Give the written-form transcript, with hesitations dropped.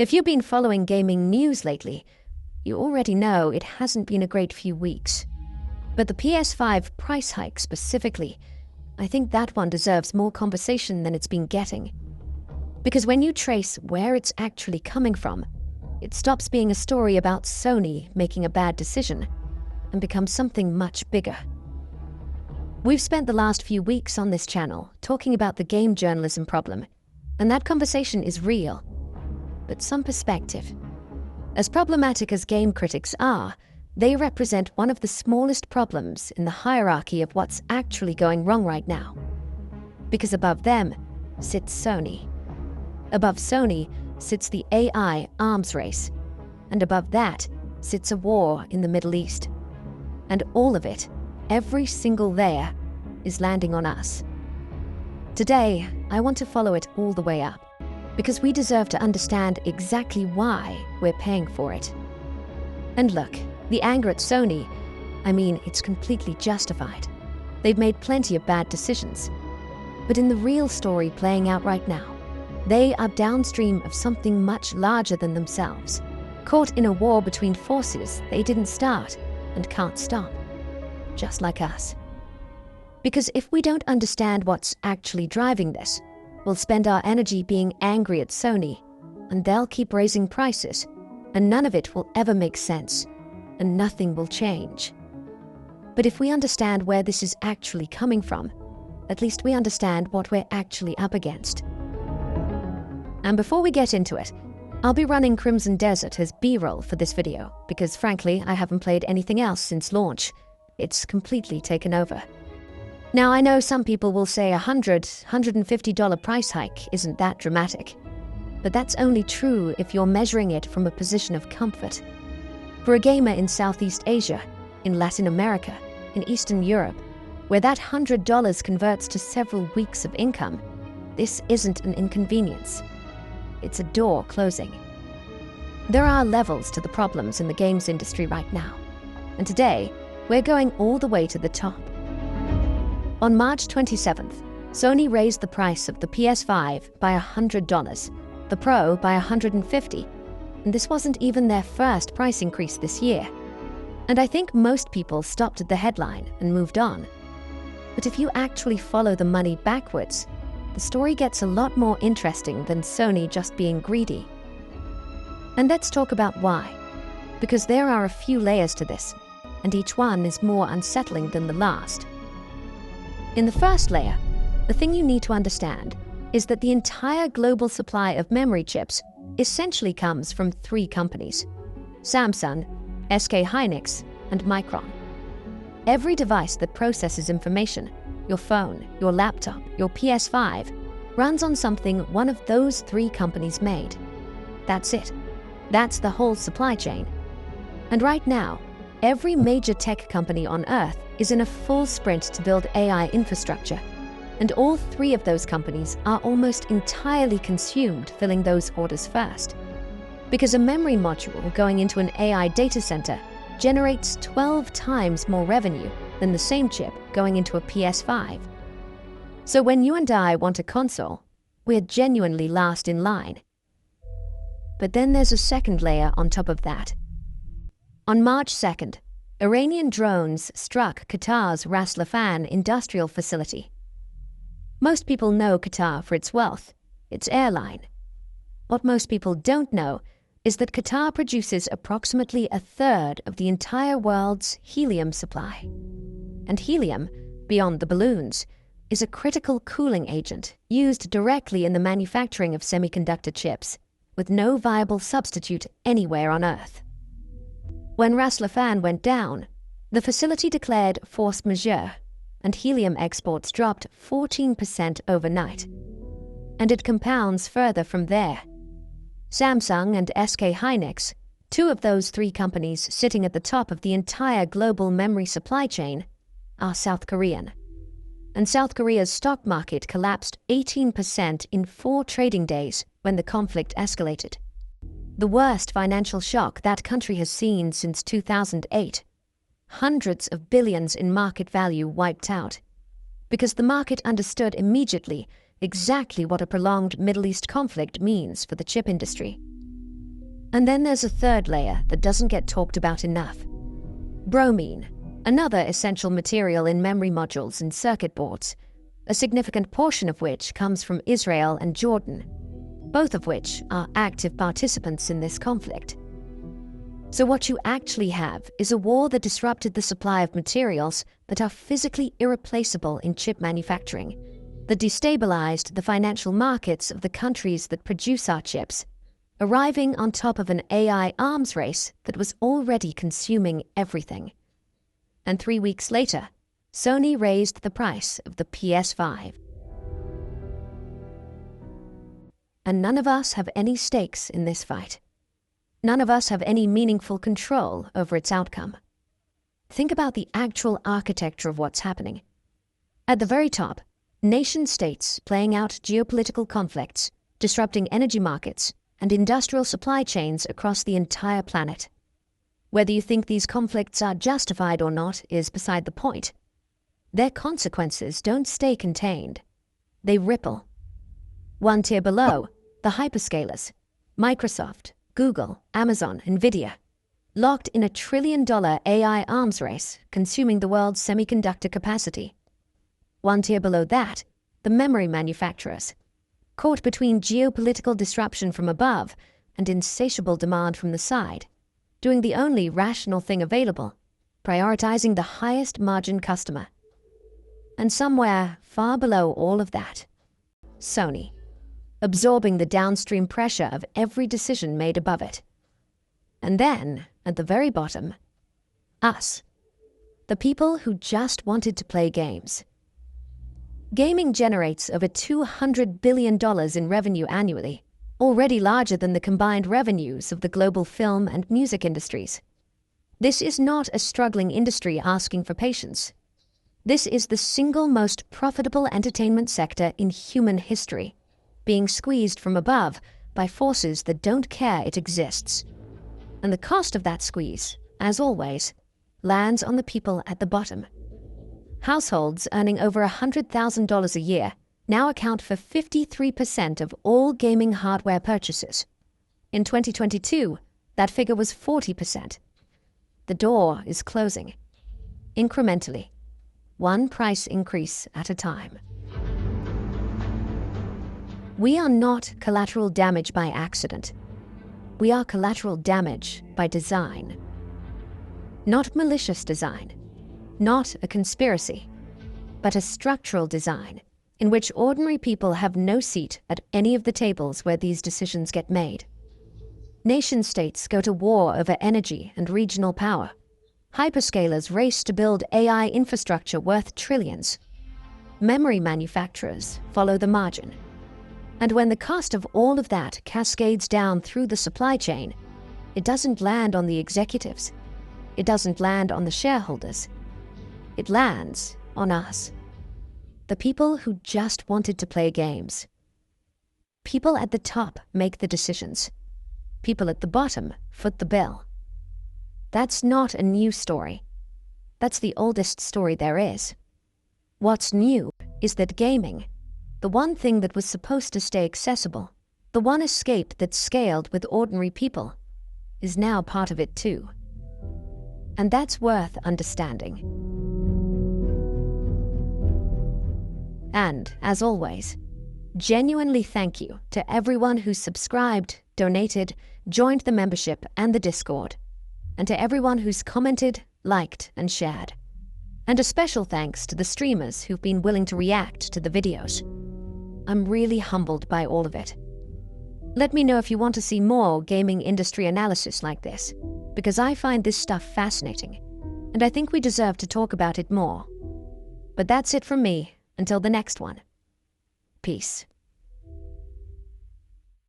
If you've been following gaming news lately, you already know it hasn't been a great few weeks. But the PS5 price hike specifically, I think that one deserves more conversation than it's been getting. Because when you trace where it's actually coming from, it stops being a story about Sony making a bad decision and becomes something much bigger. We've spent the last few weeks on this channel talking about the game journalism problem, and that conversation is real, but some perspective. As problematic as game critics are, they represent one of the smallest problems in the hierarchy of what's actually going wrong right now. Because above them sits Sony. Above Sony sits the AI arms race, and above that sits a war in the Middle East. And all of it, every single layer, is landing on us. Today, I want to follow it all the way up, because we deserve to understand exactly why we're paying for it. And look, the anger at Sony, it's completely justified. They've made plenty of bad decisions. But in the real story playing out right now, they are downstream of something much larger than themselves, caught in a war between forces they didn't start and can't stop, just like us. Because if we don't understand what's actually driving this, we'll spend our energy being angry at Sony, and they'll keep raising prices, and none of it will ever make sense, and nothing will change. But if we understand where this is actually coming from, at least we understand what we're actually up against. And before we get into it, I'll be running Crimson Desert as B-roll for this video, because frankly, I haven't played anything else since launch. It's completely taken over. Now, I know some people will say $150 price hike isn't that dramatic, but that's only true if you're measuring it from a position of comfort. For a gamer in Southeast Asia, in Latin America, in Eastern Europe, where that $100 converts to several weeks of income, this isn't an inconvenience. It's a door closing. There are levels to the problems in the games industry right now, and today, we're going all the way to the top. On March 27th, Sony raised the price of the PS5 by $100, the Pro by $150, and this wasn't even their first price increase this year. And I think most people stopped at the headline and moved on. But if you actually follow the money backwards, the story gets a lot more interesting than Sony just being greedy. And let's talk about why. Because there are a few layers to this, and each one is more unsettling than the last. In the first layer, the thing you need to understand is that the entire global supply of memory chips essentially comes from three companies: Samsung, SK Hynix, and Micron. Every device that processes information, your phone, your laptop, your PS5, runs on something one of those three companies made. That's it. That's the whole supply chain. And right now, every major tech company on Earth is in a full sprint to build AI infrastructure, and all three of those companies are almost entirely consumed filling those orders first. Because a memory module going into an AI data center generates 12 times more revenue than the same chip going into a PS5. So when you and I want a console, we're genuinely last in line. But then there's a second layer on top of that. On March 2nd, Iranian drones struck Qatar's Ras Laffan industrial facility. Most people know Qatar for its wealth, its airline. What most people don't know is that Qatar produces approximately a third of the entire world's helium supply. And helium, beyond the balloons, is a critical cooling agent used directly in the manufacturing of semiconductor chips, with no viable substitute anywhere on Earth. When Ras Laffan went down, the facility declared force majeure, and helium exports dropped 14% overnight. And it compounds further from there. Samsung and SK Hynix, two of those three companies sitting at the top of the entire global memory supply chain, are South Korean. And South Korea's stock market collapsed 18% in 4 trading days when the conflict escalated. The worst financial shock that country has seen since 2008. Hundreds of billions in market value wiped out. Because the market understood immediately exactly what a prolonged Middle East conflict means for the chip industry. And then there's a third layer that doesn't get talked about enough. Bromine, another essential material in memory modules and circuit boards, a significant portion of which comes from Israel and Jordan, both of which are active participants in this conflict. So what you actually have is a war that disrupted the supply of materials that are physically irreplaceable in chip manufacturing, that destabilized the financial markets of the countries that produce our chips, arriving on top of an AI arms race that was already consuming everything. And 3 weeks later, Sony raised the price of the PS5. And none of us have any stakes in this fight. None of us have any meaningful control over its outcome. Think about the actual architecture of what's happening. At the very top, nation-states playing out geopolitical conflicts, disrupting energy markets and industrial supply chains across the entire planet. Whether you think these conflicts are justified or not is beside the point. Their consequences don't stay contained. They ripple. One tier below, the hyperscalers, Microsoft, Google, Amazon, Nvidia, locked in a $1 trillion AI arms race, consuming the world's semiconductor capacity. One tier below that, the memory manufacturers, caught between geopolitical disruption from above and insatiable demand from the side, doing the only rational thing available, prioritizing the highest margin customer. And somewhere far below all of that, Sony, absorbing the downstream pressure of every decision made above it. And then, at the very bottom, us, the people who just wanted to play games. Gaming generates over $200 billion in revenue annually, already larger than the combined revenues of the global film and music industries. This is not a struggling industry asking for patience. This is the single most profitable entertainment sector in human history, being squeezed from above by forces that don't care it exists. And the cost of that squeeze, as always, lands on the people at the bottom. Households earning over $100,000 a year now account for 53% of all gaming hardware purchases. In 2022, that figure was 40%. The door is closing, incrementally, one price increase at a time. We are not collateral damage by accident. We are collateral damage by design. Not malicious design, not a conspiracy, but a structural design in which ordinary people have no seat at any of the tables where these decisions get made. Nation-states go to war over energy and regional power. Hyperscalers race to build AI infrastructure worth trillions. Memory manufacturers follow the margin. And when the cost of all of that cascades down through the supply chain, it doesn't land on the executives. It doesn't land on the shareholders. It lands on us. The people who just wanted to play games. People at the top make the decisions. People at the bottom foot the bill. That's not a new story. That's the oldest story there is. What's new is that gaming, the one thing that was supposed to stay accessible, the one escape that scaled with ordinary people, is now part of it too. And that's worth understanding. And, as always, genuinely thank you to everyone who subscribed, donated, joined the membership and the Discord, and to everyone who's commented, liked, and shared. And a special thanks to the streamers who've been willing to react to the videos. I'm really humbled by all of it. Let me know if you want to see more gaming industry analysis like this, because I find this stuff fascinating, and I think we deserve to talk about it more. But that's it from me. Until the next one. Peace.